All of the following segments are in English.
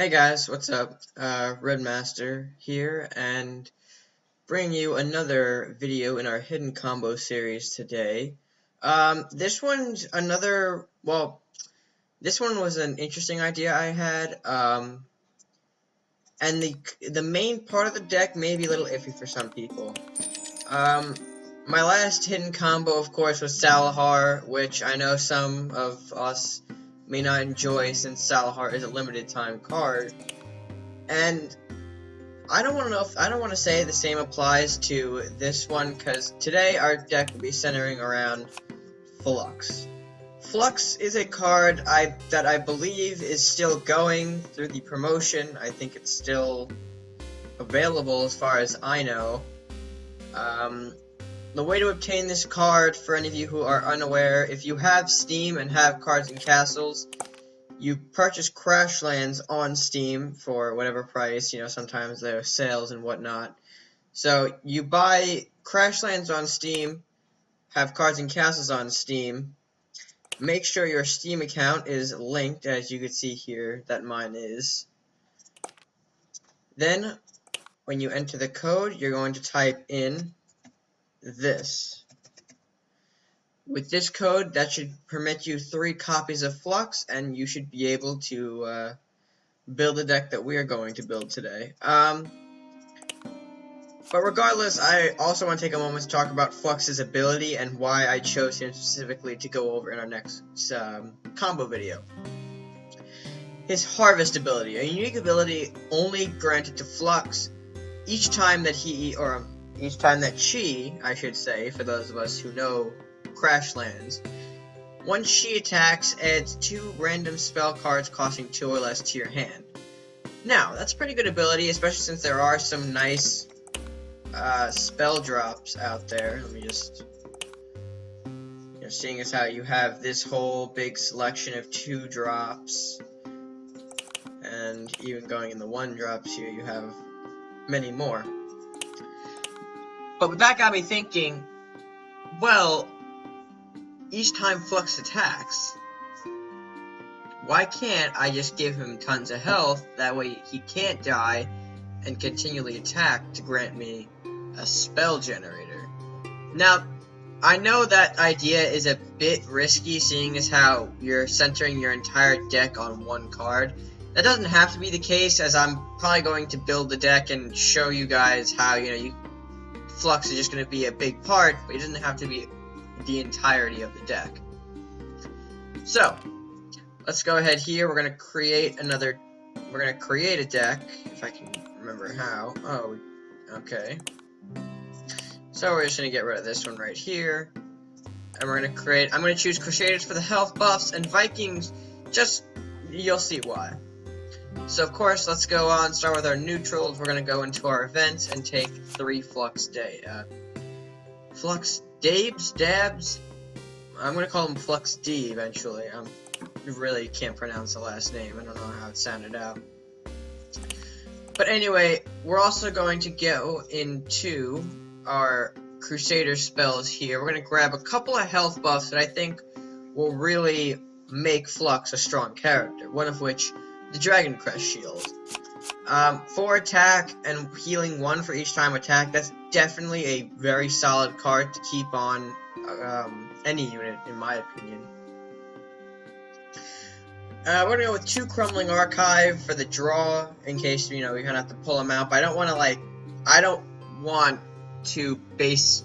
Hey guys, what's up? Redmaster here, and bringing you another video in our hidden combo series today. This one's this one was an interesting idea I had, and the main part of the deck may be a little iffy for some people. Um, my last hidden combo, of course, was Salahar, which I know some of us may not enjoy since Salahar is a limited time card. And I don't want to say the same applies to this one, because today our deck will be centering around Flux. Flux is a card that I believe is still going through the promotion. I think it's still available as far as I know. The way to obtain this card, for any of you who are unaware, if you have Steam and have cards and castles, you purchase Crash Lands on Steam for whatever price. Sometimes there are sales and whatnot. So you buy Crash Lands on Steam, have Cards and Castles on Steam. Make sure your Steam account is linked, as you can see here that mine is. Then, when you enter the code, you're going to type in this. With this code, that should permit you 3 copies of Flux, and you should be able to build the deck that we are going to build today. But regardless, I also want to take a moment to talk about Flux's ability and why I chose him specifically to go over in our next combo video. His Harvest ability, a unique ability only granted to Flux. Each time that she, I should say, for those of us who know Crash Lands, once she attacks, adds 2 random spell cards costing 2 or less to your hand. Now, that's a pretty good ability, especially since there are some nice spell drops out there. Let me just... seeing as how you have this whole big selection of 2 drops, and even going in the 1 drops here, you have many more. But that got me thinking, well, each time Flux attacks, why can't I just give him tons of health, that way he can't die, and continually attack to grant me a spell generator? Now, I know that idea is a bit risky, seeing as how you're centering your entire deck on 1 card. That doesn't have to be the case, as I'm probably going to build the deck and show you guys how, Flux is just going to be a big part, but it doesn't have to be the entirety of the deck. So, let's go ahead here. We're going to create a deck, if I can remember how. Oh, okay. So we're just going to get rid of this one right here. And we're going to I'm going to choose Crusaders for the health buffs, and Vikings, you'll see why. So of course, let's go on, start with our neutrals. We're going to go into our events and take 3 Flux Dabs? I'm going to call him Flux D eventually. I really can't pronounce the last name. I don't know how it sounded out. But anyway, we're also going to go into our Crusader spells here. We're going to grab a couple of health buffs that I think will really make Flux a strong character. One of which, the Dragon Crest Shield. 4 attack and healing 1 for each time attack. That's definitely a very solid card to keep on any unit, in my opinion. We're gonna go with 2 Crumbling Archive for the draw, in case we kind of have to pull them out. But I don't want to base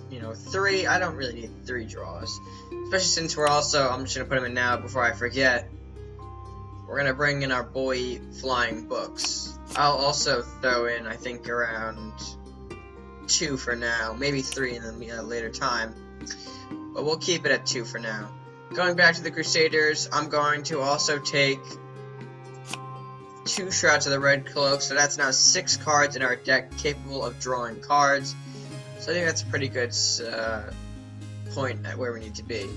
3. I don't really need 3 draws, especially since we're also. I'm just gonna put them in now before I forget. We're gonna bring in our boy Flying Books. I'll also throw in, I think, around 2 for now, maybe 3 in the later time, but we'll keep it at 2 for now. Going back to the Crusaders, I'm going to also take 2 Shrouds of the Red Cloak, so that's now 6 cards in our deck capable of drawing cards. So I think that's a pretty good point at where we need to be.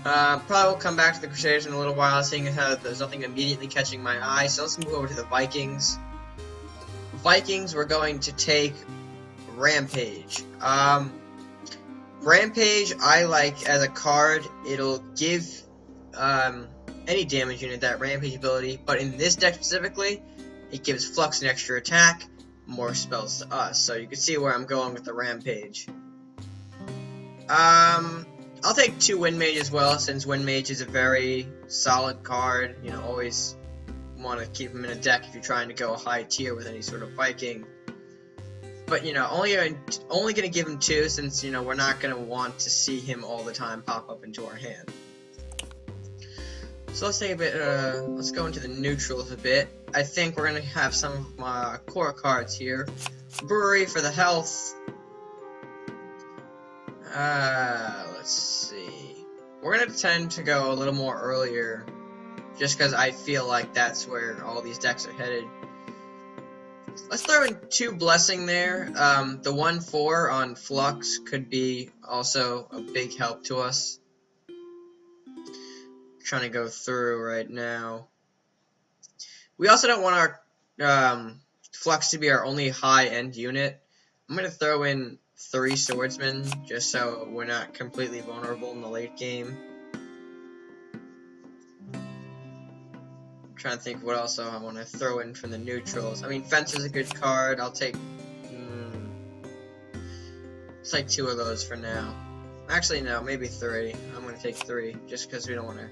Probably will come back to the Crusaders in a little while, seeing how there's nothing immediately catching my eye. So let's move over to the Vikings. Vikings, we're going to take Rampage. Rampage, I like as a card. It'll give any damage unit that rampage ability, but in this deck specifically, it gives Flux an extra attack, more spells to us. So you can see where I'm going with the rampage. I'll take 2 Wind Mage as well, since Wind Mage is a very solid card. You know, always want to keep him in a deck if you're trying to go high tier with any sort of Viking. But, you know, only going to give him 2, since, you know, we're not going to want to see him all the time pop up into our hand. So let's take a bit, let's go into the neutrals a bit. I think we're going to have some of my core cards here. Brewery for the health. Let's see. We're going to tend to go a little more earlier, just because I feel like that's where all these decks are headed. Let's throw in 2 Blessing there. The 1/4 on Flux could be also a big help to us. Trying to go through right now. We also don't want our Flux to be our only high-end unit. I'm going to throw in 3 Swordsmen, just so we're not completely vulnerable in the late game. I'm trying to think what else I want to throw in from the neutrals. I mean, Fence is a good card. I'll take... it's like 2 of those for now. Actually, no, maybe 3. I'm going to take 3, just because we don't want to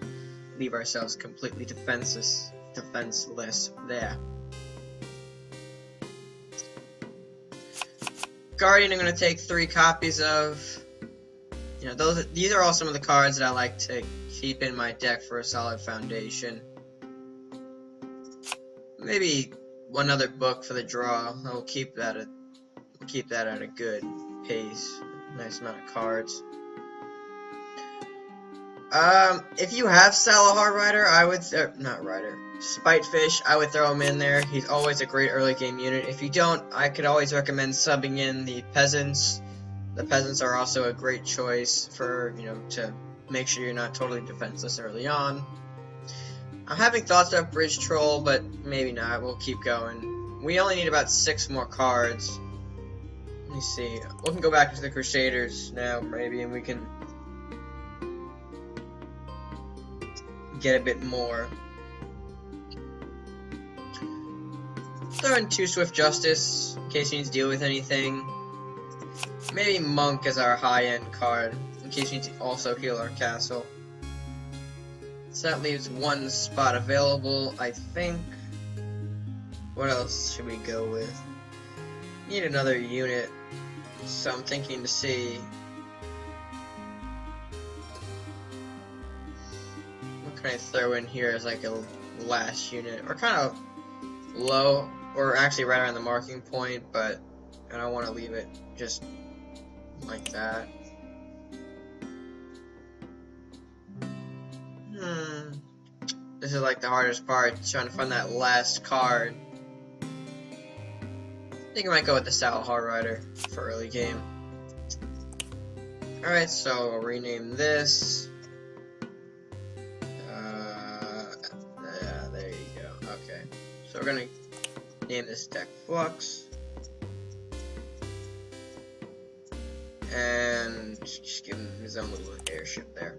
leave ourselves completely defenseless there. Guardian I'm going to take 3 copies of. You know, these are all some of the cards that I like to keep in my deck for a solid foundation. Maybe one other book for the draw. We'll keep that at a good pace. Nice amount of cards. If you have Salahar Rider, I would Spitefish, I would throw him in there. He's always a great early game unit. If you don't, I could always recommend subbing in the Peasants. The Peasants are also a great choice for, you know, to make sure you're not totally defenseless early on. I'm having thoughts about Bridge Troll, but maybe not. We'll keep going. We only need about 6 more cards. Let me see. We can go back to the Crusaders now, maybe, and we can get a bit more. Throw in 2 Swift Justice in case you need to deal with anything. Maybe Monk as our high-end card in case you need to also heal our castle. So that leaves 1 spot available, I think. What else should we go with? Need another unit, so I'm thinking to see what can I throw in here as like a last unit, or kind of low, or actually right around the marking point, but I don't want to leave it just like that. This is like the hardest part, trying to find that last card. I think I might go with the Salahar Rider for early game. Alright, so I'll rename this. Yeah, there you go. Okay. So we're gonna name this deck Flux. And just give him his own little airship there.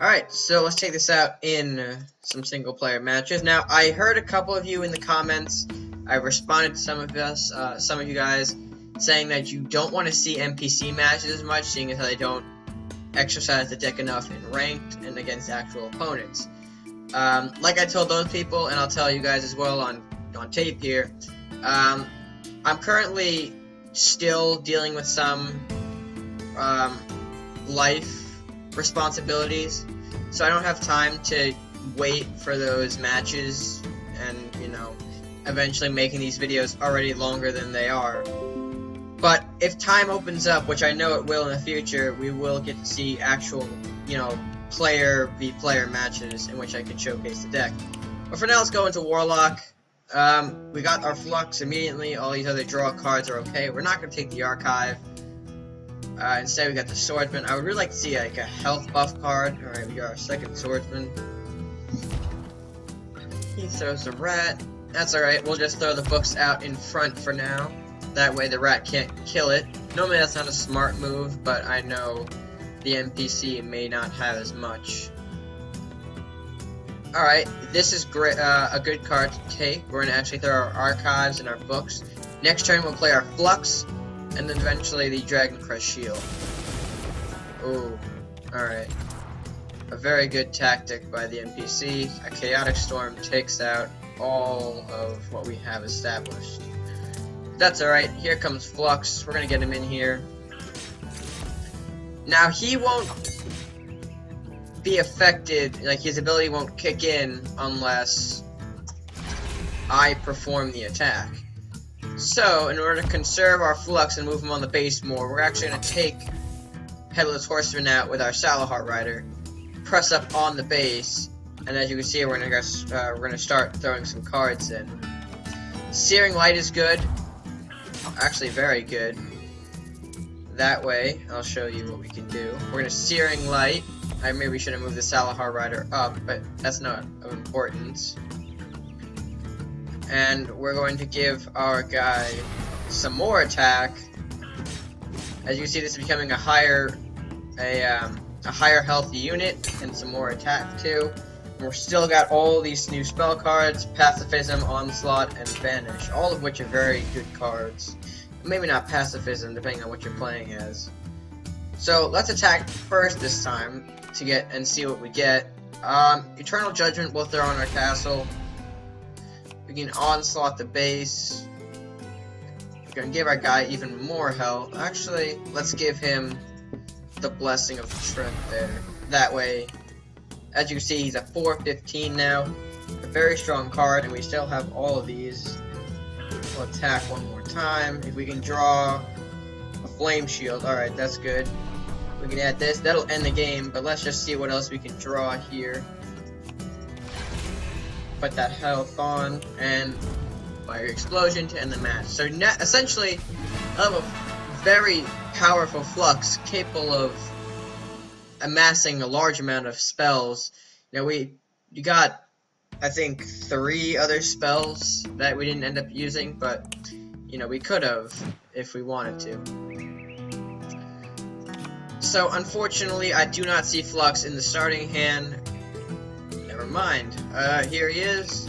Alright, so let's take this out in some single player matches. Now, I heard a couple of you in the comments, I responded to some of you guys, saying that you don't want to see NPC matches as much, seeing as how they don't exercise the deck enough in ranked and against actual opponents. Like I told those people, and I'll tell you guys as well on tape here, I'm currently still dealing with some life responsibilities, so I don't have time to wait for those matches and, you know, eventually making these videos already longer than they are. But if time opens up, which I know it will in the future, we will get to see actual, you know, player v player matches in which I can showcase the deck. But for now, let's go into Warlock. We got our Flux immediately. All these other draw cards are okay. We're not going to take the Archive. Instead, we got the Swordsman. I would really like to see like a health buff card. Alright, we got our second Swordsman. He throws the rat. That's alright. We'll just throw the books out in front for now. That way the rat can't kill it. Normally that's not a smart move, but I know the NPC may not have as much. Alright, this is great, a good card to take. We're going to actually throw our archives and our books. Next turn we'll play our Flux, and then eventually the Dragon Crest Shield. Ooh, alright. A very good tactic by the NPC. A Chaotic Storm takes out all of what we have established. That's alright, here comes Flux. We're going to get him in here. Now he won't be affected, like his ability won't kick in unless I perform the attack. So, in order to conserve our Flux and move him on the base more, we're actually going to take Headless Horseman out with our Salahar Rider, press up on the base, and as you can see, we're going to start throwing some cards in. Searing Light is good, actually very good. That way, I'll show you what we can do. We're going to Searing Light. I maybe should have moved the Salahar Rider up, but that's not of importance. And we're going to give our guy some more attack. As you can see, this is becoming a higher health unit and some more attack too. And we're still got all these new spell cards: Pacifism, Onslaught, and Vanish, all of which are very good cards. Maybe not Pacifism, depending on what you're playing as. So let's attack first this time to get and see what we get. Eternal Judgment we'll throw on our castle. We can Onslaught the base. We're gonna give our guy even more health. Actually, let's give him the Blessing of Trent there. That way, as you can see, he's at 415 now. A very strong card, and we still have all of these. We'll attack one more time. If we can draw a Flame Shield, alright, that's good. We can add this, that'll end the game, but let's just see what else we can draw here. Put that health on, and Fire Explosion to end the match. So essentially, I have a very powerful Flux capable of amassing a large amount of spells. Now you got, I think, 3 other spells that we didn't end up using, but, you know, we could have if we wanted to. So, unfortunately, I do not see Flux in the starting hand. Never mind. Here he is.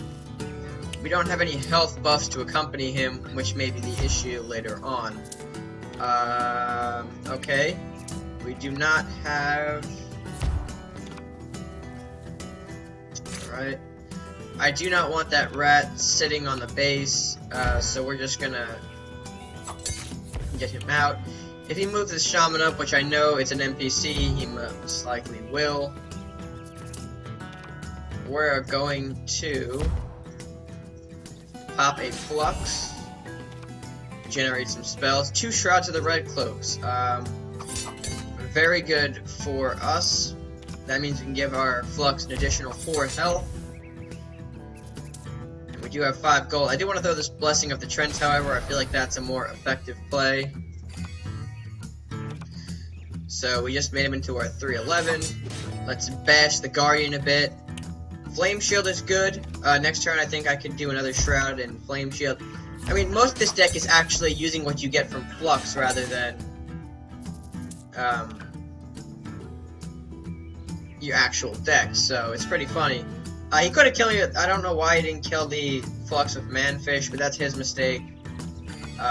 We don't have any health buffs to accompany him, which may be the issue later on. Okay. We do not have... Alright. I do not want that rat sitting on the base, so we're just gonna get him out. If he moves the Shaman up, which I know it's an NPC, he most likely will, we're going to pop a Flux, generate some spells. 2 Shrouds of the Red Cloaks. Very good for us. That means we can give our Flux an additional 4 health. And we do have 5 gold. I do want to throw this Blessing of the Trents, however. I feel like that's a more effective play. So we just made him into our 311. Let's bash the Guardian a bit. Flame Shield is good. Next turn I think I could do another Shroud and Flame Shield. I mean, most of this deck is actually using what you get from Flux rather than your actual deck, so it's pretty funny. He could have killed you. I don't know why he didn't kill the Flux with Manfish, but that's his mistake.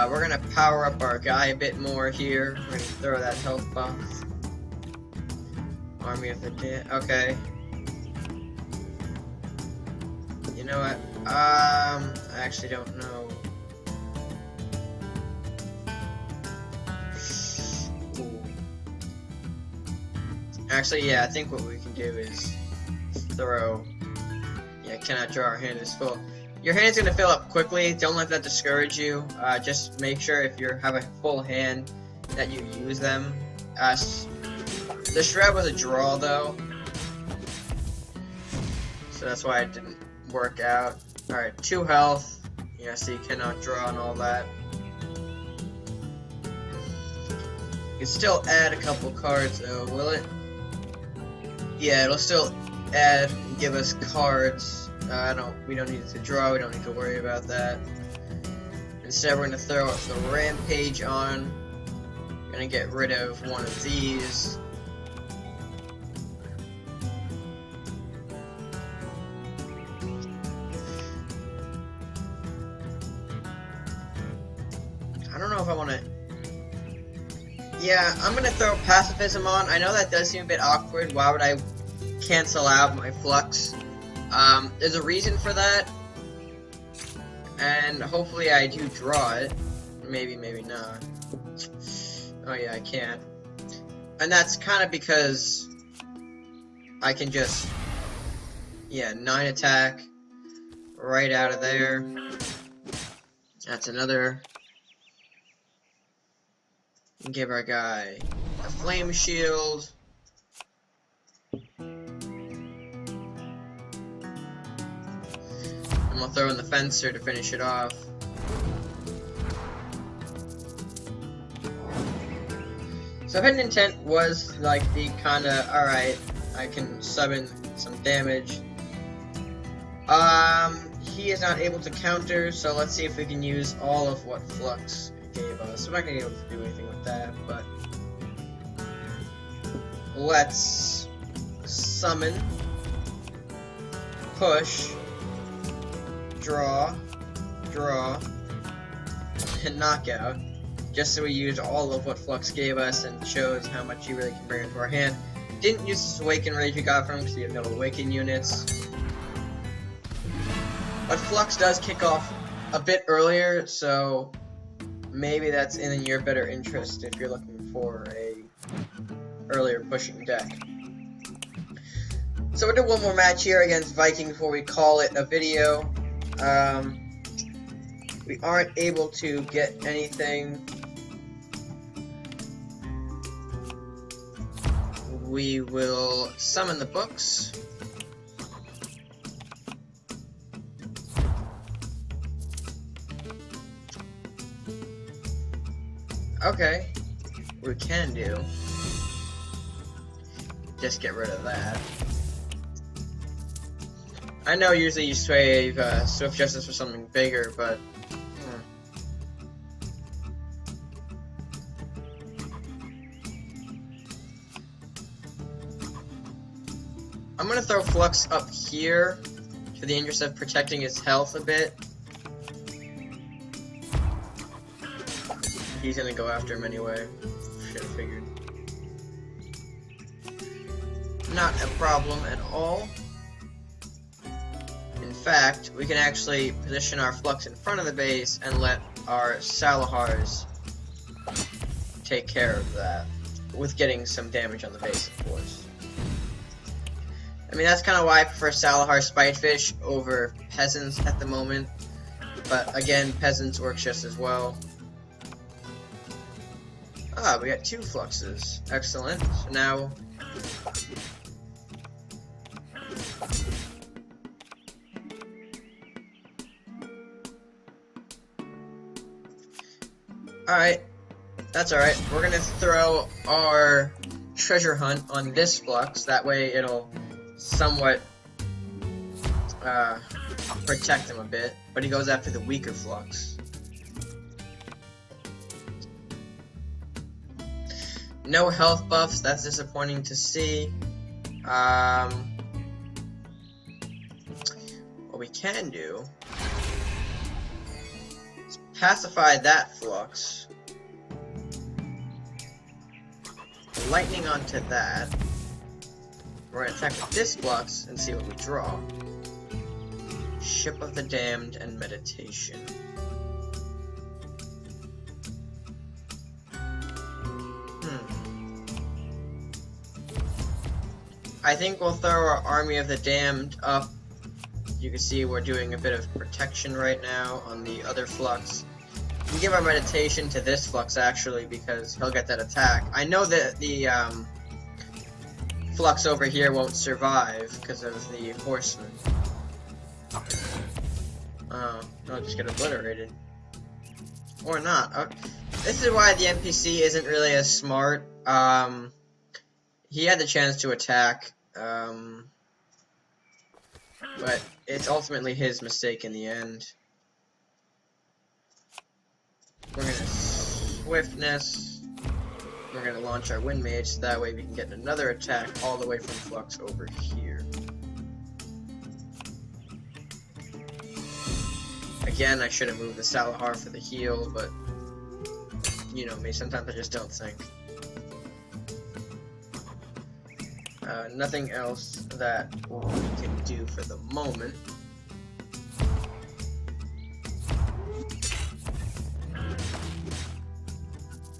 We're gonna power up our guy a bit more here. We're gonna throw that health buff. Army of the Dead. Okay. You know what? I actually don't know. Ooh. Actually, yeah, I think what we can do is throw. Yeah, cannot draw. Our hand is full. Your hand's gonna fill up quickly. Don't let that discourage you. Just make sure if you have a full hand that you use them. The Shroud was a draw though, so that's why it didn't work out. Alright, 2 health. Yeah, so you cannot draw and all that. You can still add a couple cards though, will it? Yeah, it'll still add and give us cards. We don't need to draw, we don't need to worry about that. Instead, we're gonna throw the Rampage on. Gonna get rid of one of these. I want to... Yeah, I'm going to throw pacifism on. I know that does seem a bit awkward. Why would I cancel out my Flux? There's a reason for that. And hopefully I do draw it. Maybe, maybe not. Oh yeah, I can't. And that's kind of because I can just... Yeah, 9 attack. Right out of there. That's another... Give our guy a flame shield. And we'll throw in the fencer to finish it off. So hidden intent was like the kinda, alright, I can summon some damage. He is not able to counter, so let's see if we can use all of what Flux gave us. I'm not gonna be able to do anything with that, but let's summon, push, draw, and knockout, just so we use all of what Flux gave us and shows how much he really can bring into our hand. Didn't use this Awaken Rage we got from him because we have no Awaken units. But Flux does kick off a bit earlier, so maybe that's in your better interest if you're looking for a earlier pushing deck. So we'll do one more match here against Viking before we call it a video. We aren't able to get anything. We will summon the books. Okay, we can do. Just get rid of that. I know usually you save Swift Justice for something bigger, but I'm gonna throw Flux up here for the interest of protecting his health a bit. He's gonna go after him anyway. Should have figured. Not a problem at all. In fact, we can actually position our Flux in front of the base and let our Salahars take care of that, with getting some damage on the base, of course. I mean, that's kind of why I prefer Salahar Spitefish over Peasants at the moment, but again, Peasants works just as well. Ah, we got 2 Fluxes. Excellent. So now... Alright. That's alright. We're gonna throw our treasure hunt on this Flux. That way it'll somewhat protect him a bit. But he goes after the weaker Flux. No health buffs, that's disappointing to see. What we can do is pacify that Flux. Lightning onto that. We're gonna attack with this Flux and see what we draw. Ship of the Damned and Meditation. I think we'll throw our Army of the Damned up. You can see we're doing a bit of protection right now on the other Flux. We give our Meditation to this Flux actually because he'll get that attack. I know that the Flux over here won't survive because of the Horseman. Oh, he'll just get obliterated. Or not. This is why the NPC isn't really as smart. He had the chance to attack, but it's ultimately his mistake in the end. We're gonna Swiftness. We're gonna launch our Wind Mage, so that way we can get another attack all the way from Flux over here. Again, I should have moved the Salahar for the heal, but you know me, sometimes I just don't think. Nothing else that we can do for the moment.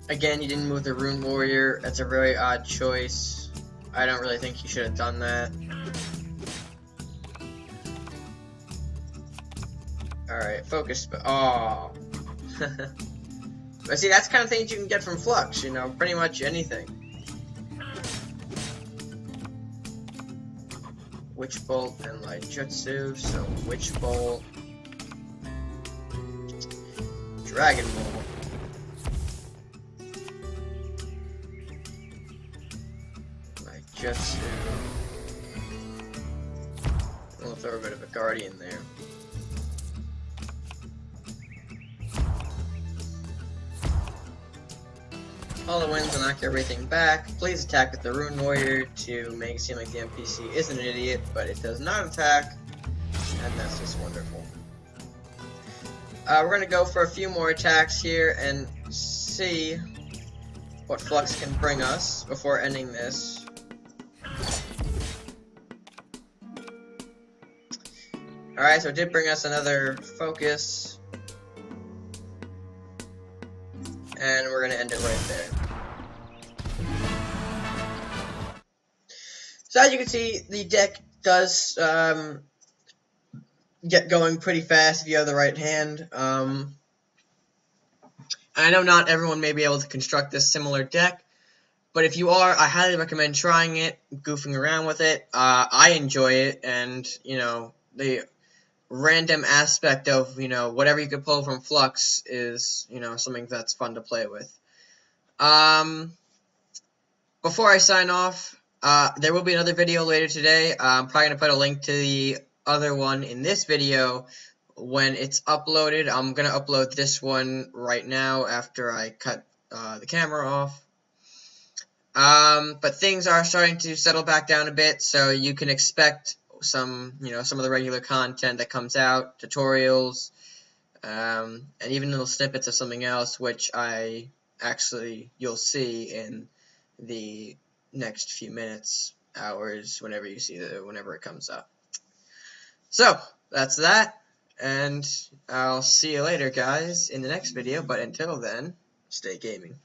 Again, you didn't move the Rune Warrior. That's a very odd choice. I don't really think you should have done that. Alright, focus. Oh. But see, that's the kind of things you can get from Flux, you know, pretty much anything. Witch Bolt and Light Jutsu, so Witch Bolt. Dragon Bolt. Light Jutsu. We'll throw a bit of a Guardian there. All the winds will knock everything back. Please attack with the Rune Warrior to make it seem like the NPC is an idiot, but it does not attack, and that's just wonderful. We're going to go for a few more attacks here and see what Flux can bring us before ending this. Alright, so it did bring us another focus. And we're going to end it right there. So as you can see, the deck does get going pretty fast if you have the right hand. I know not everyone may be able to construct this similar deck, but if you are, I highly recommend trying it, goofing around with it. I enjoy it, and, you know, the random aspect of, you know, whatever you could pull from Flux is, you know, something that's fun to play with. Before I sign off, there will be another video later today. I'm probably going to put a link to the other one in this video when it's uploaded. I'm going to upload this one right now after I cut the camera off. But things are starting to settle back down a bit, so you can expect some, you know, some of the regular content that comes out, tutorials, and even little snippets of something else, which you'll see in the next few minutes, hours, whenever you see whenever it comes up. So that's that, and I'll see you later, guys, in the next video. But until then, stay gaming.